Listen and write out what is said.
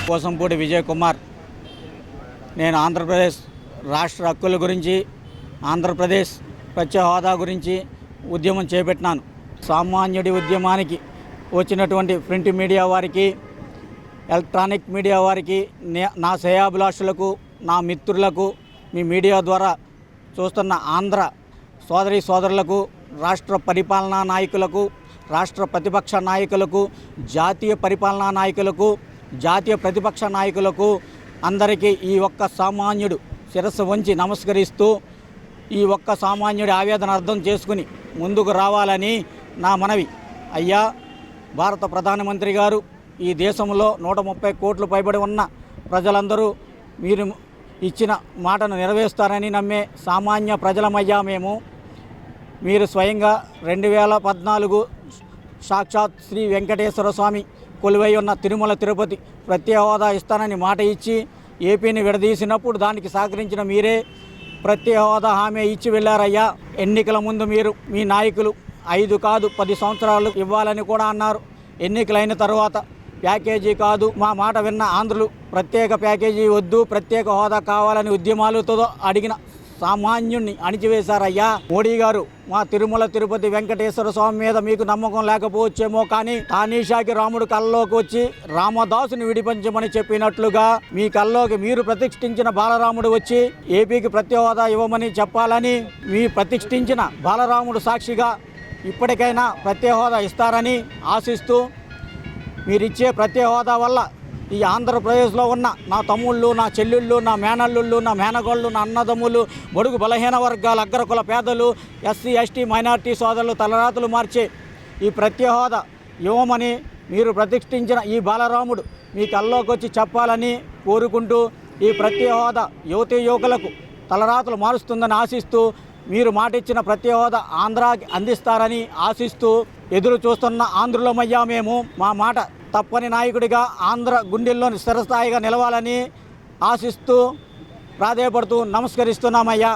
కోసంపూడి విజయ్ కుమార్. నేను ఆంధ్రప్రదేశ్ రాష్ట్ర హక్కుల గురించి, ఆంధ్రప్రదేశ్ ప్రత్యేక హోదా గురించి ఉద్యమం చేపట్టినాను. సామాన్యుడి ఉద్యమానికి వచ్చినటువంటి ప్రింట్ మీడియా వారికి, ఎలక్ట్రానిక్ మీడియా వారికి, నా శ్రేయాభిలాషులకు, నా మిత్రులకు, మీ మీడియా ద్వారా చూస్తున్న ఆంధ్ర సోదరి సోదరులకు, రాష్ట్ర పరిపాలనా నాయకులకు, రాష్ట్ర ప్రతిపక్ష నాయకులకు, జాతీయ పరిపాలనా నాయకులకు, జాతీయ ప్రతిపక్ష నాయకులకు అందరికీ ఈ ఒక్క సామాన్యుడు శిరస్సు వంచి నమస్కరిస్తూ ఈ ఒక్క సామాన్యుడి ఆవేదన అర్థం చేసుకుని ముందుకు రావాలని నా మనవి. అయ్యా, భారత ప్రధానమంత్రి గారు, ఈ దేశంలో 130 కోట్లు పైబడి ఉన్న ప్రజలందరూ మీరు ఇచ్చిన మాటను నెరవేరుస్తారని నమ్మే సామాన్య ప్రజలమయ్యా మేము. మీరు స్వయంగా 2014 సాక్షాత్ శ్రీ వెంకటేశ్వర స్వామి కొలువై ఉన్న తిరుమల తిరుపతి ప్రత్యేక హోదా ఇస్తానని మాట ఇచ్చి ఏపీని విడదీసినప్పుడు దానికి సహకరించిన మీరే ప్రత్యేక హోదా హామీ ఇచ్చి వెళ్ళారయ్యా. ఎన్నికల ముందు మీరు, మీ నాయకులు 5 కాదు 10 సంవత్సరాలు ఇవ్వాలని కూడా అన్నారు. ఎన్నికలైన తర్వాత ప్యాకేజీ కాదు, మా మాట విన్న ఆంధ్రులు ప్రత్యేక ప్యాకేజీ వద్దు, ప్రత్యేక హోదా కావాలని ఉద్యమాలతో అడిగిన సామాన్యుణ్ణి అణిచివేశారయ్యా. మోడీ గారు, మా తిరుమల తిరుపతి వెంకటేశ్వర స్వామి మీద మీకు నమ్మకం లేకపోవచ్చేమో, కానీ తానీషాకి రాముడు కల్లోకి వచ్చి రామదాసుని విడిపించమని చెప్పినట్లుగా మీ కల్లోకి మీరు ప్రతిష్ఠించిన బాలరాముడు వచ్చి ఏపీకి ప్రత్యేక హోదా ఇవ్వమని చెప్పాలని మీ ప్రతిష్ఠించిన బాలరాముడు సాక్షిగా ఇప్పటికైనా ప్రత్యేక హోదా ఇస్తారని ఆశిస్తూ, మీరిచ్చే ప్రత్యేక హోదా వల్ల ఈ ఆంధ్రప్రదేశ్లో ఉన్న నా తమ్ముళ్ళు, నా చెల్లెళ్ళు, నా మేనల్లుళ్ళు, నా మేనగోళ్ళు, నా అన్నదమ్ములు, బడుగు బలహీన వర్గాల అగ్రకుల పేదలు, ఎస్సీ ఎస్టీ మైనార్టీ సోదరులు తలరాతులు మార్చే ఈ ప్రత్యేక హోదా ఇవ్వమని మీరు ప్రతిష్ఠించిన ఈ బాలరాముడు మీ కల్లోకి వచ్చి చెప్పాలని కోరుకుంటూ, ఈ ప్రత్యేక హోదా యువతీ యువకులకు తలరాతులు మారుస్తుందని ఆశిస్తూ, మీరు మాట ఇచ్చిన ప్రత్యేక హోదా ఆంధ్రాకి అందిస్తారని ఆశిస్తూ ఎదురు చూస్తున్న ఆంధ్రులమయ్యా మేము. మా మాట తప్పని నాయకుడిగా ఆంధ్ర గుండెల్లోని స్థిరస్థాయిగా నిలవాలని ఆశిస్తూ ప్రాధేయపడుతూ నమస్కరిస్తున్నామయ్యా.